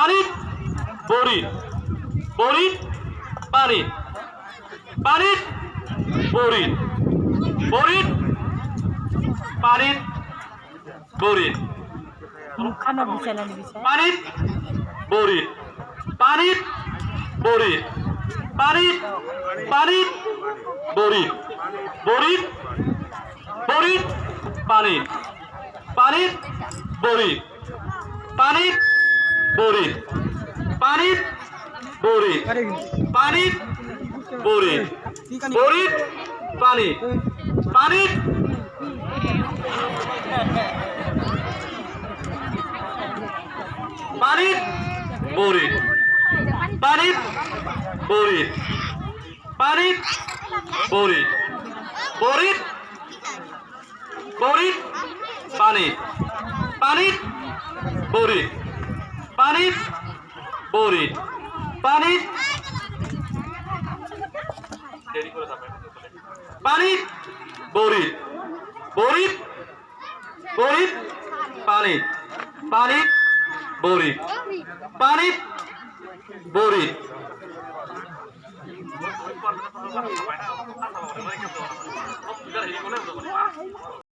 পানি বড়ি বড়ি পানি পানি বড়ি বড়ি পানি বড়ি মুখানো বিছানানি বিছানা পানি বড়ি পানি বড়ি পানি পানি বড়ি বড়ি বড়ি পানি পানি বড়ি পানি বড়ি পানি বড়ি পানি বড়ি বড়ি পানি পানি পানি বড়ি পানি বড়ি পানি বড়ি বড়ি বড়ি পানি পানি বড়ি পানি বড়ি পানি পানি বড়ি বড়ি বড়ি পানি পানি বড়ি পানি বড়ি